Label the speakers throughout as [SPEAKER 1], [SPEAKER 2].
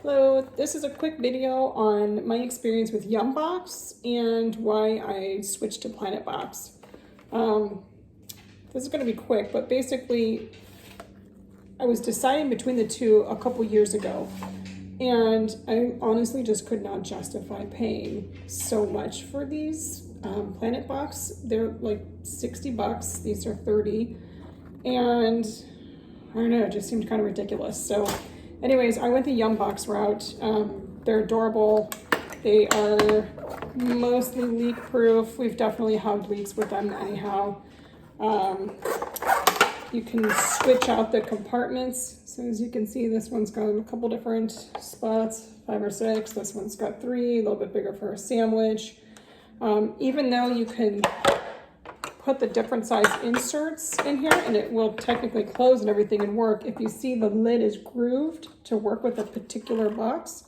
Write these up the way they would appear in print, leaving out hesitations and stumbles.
[SPEAKER 1] Hello, this is a quick video on my experience with Yumbox and why I switched to PlanetBox. This is going to be quick, but basically I was deciding between the two a couple years ago, and I honestly just could not justify paying so much for these PlanetBox. They're like 60 bucks, these are 30, and I don't know, it just seemed kind of ridiculous. So anyways, I went the Yumbox route. They're adorable. They are mostly leak proof. We've definitely had leaks with them anyhow. You can switch out the compartments. So as you can see, this one's got a couple different spots, 5 or 6. This one's got 3, a little bit bigger for a sandwich. Even though you can put the different size inserts in here and it will technically close and everything and work, if you see the lid is grooved to work with a particular box.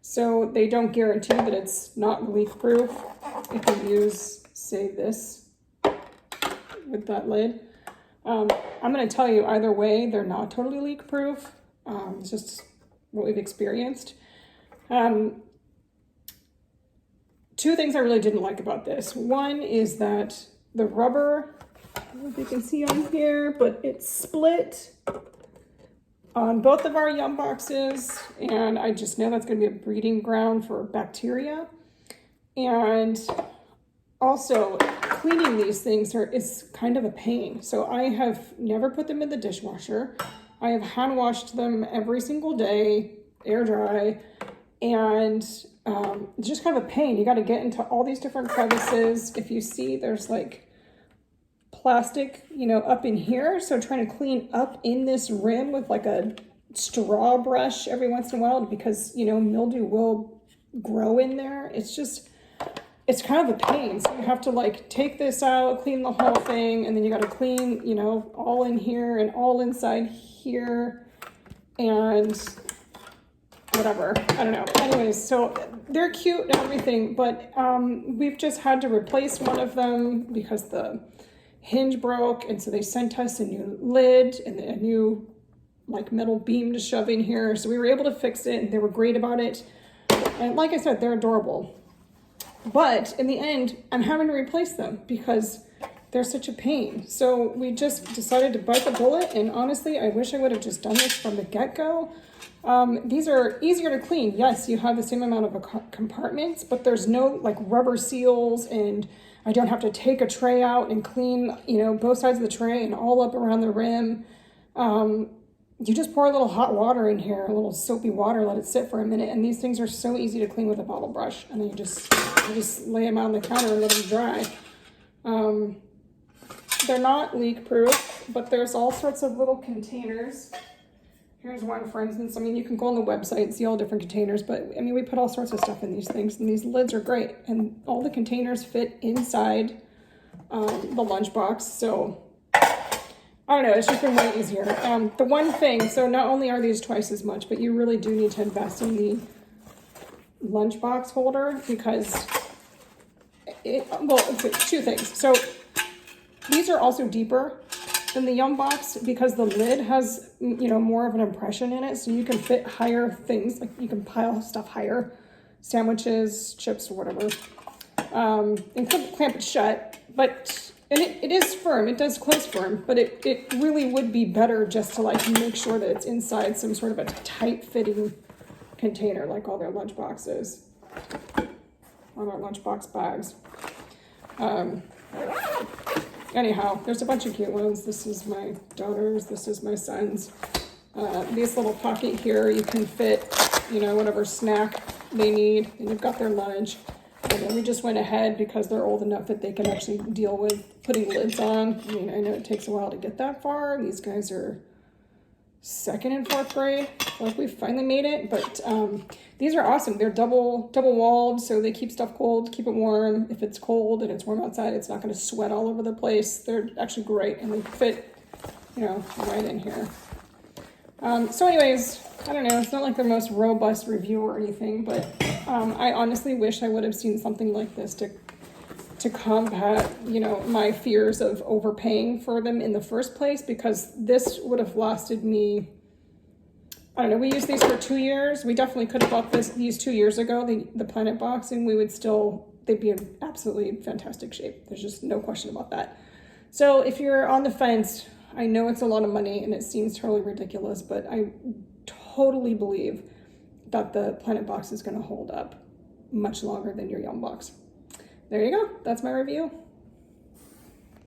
[SPEAKER 1] So they don't guarantee that it's not leak proof if you use, say, this with that lid. I'm going to tell you either way, they're not totally leak proof. It's just what we've experienced. Two things I really didn't like about this. One is that the rubber, I don't know if you can see on here, but it's split on both of our Yumboxes, and I just know that's going to be a breeding ground for bacteria. And also, cleaning these things is kind of a pain. So I have never put them in the dishwasher. I have hand washed them every single day, air dry, and it's just kind of a pain. You got to get into all these different crevices. If you see, there's like plastic, up in here. So trying to clean up in this rim with like a straw brush every once in a while, because, mildew will grow in there. It's kind of a pain. So you have to like take this out, clean the whole thing, and then you got to clean, all in here and all inside here and whatever. I don't know. Anyways, so they're cute and everything, but we've just had to replace one of them because the hinge broke, and so they sent us a new lid and a new like metal beam to shove in here. So we were able to fix it, and they were great about it. And like I said, they're adorable. But in the end, I'm having to replace them because they're such a pain. So we just decided to bite the bullet, and honestly, I wish I would have just done this from the get-go. These are easier to clean. Yes, you have the same amount of compartments, but there's no like rubber seals, and I don't have to take a tray out and clean, both sides of the tray and all up around the rim. You just pour a little hot water in here, a little soapy water, let it sit for a minute, and these things are so easy to clean with a bottle brush. And then you just lay them out on the counter and let them dry. They're not leak proof, but there's all sorts of little containers. Here's one, for instance. You can go on the website and see all different containers, but we put all sorts of stuff in these things, and these lids are great, and all the containers fit inside the lunchbox. So I don't know, it's just been way easier. The one thing, so not only are these twice as much, but you really do need to invest in the lunchbox holder, because it's two things. So these are also deeper than the Yumbox because the lid has, more of an impression in it. So you can fit higher things, like you can pile stuff higher, sandwiches, chips, or whatever, and clamp it shut. And it is firm, it does close firm, but it really would be better just to like make sure that it's inside some sort of a tight fitting container, like all their lunchboxes, all their lunchbox bags. Anyhow, there's a bunch of cute ones. This is my daughter's, this is my son's. This little pocket here, you can fit, whatever snack they need, and you've got their lunch. And then we just went ahead because they're old enough that they can actually deal with putting lids on. I know it takes a while to get that far. These guys are 2nd and 4th grade. Like we finally made it, but these are awesome. They're double walled, so they keep stuff cold, keep it warm. If it's cold and it's warm outside, it's not going to sweat all over the place. They're actually great, and they fit, right in here. So anyways, I don't know. It's not like the most robust review or anything, but I honestly wish I would have seen something like this to combat, my fears of overpaying for them in the first place, because this would have lasted me I don't know, we used these for 2 years. We definitely could have bought these 2 years ago, the PlanetBox, and we would still, they'd be in absolutely fantastic shape. There's just no question about that. So if you're on the fence, I know it's a lot of money and it seems totally ridiculous, but I totally believe that the PlanetBox is going to hold up much longer than your Yumbox. There you go. That's my review.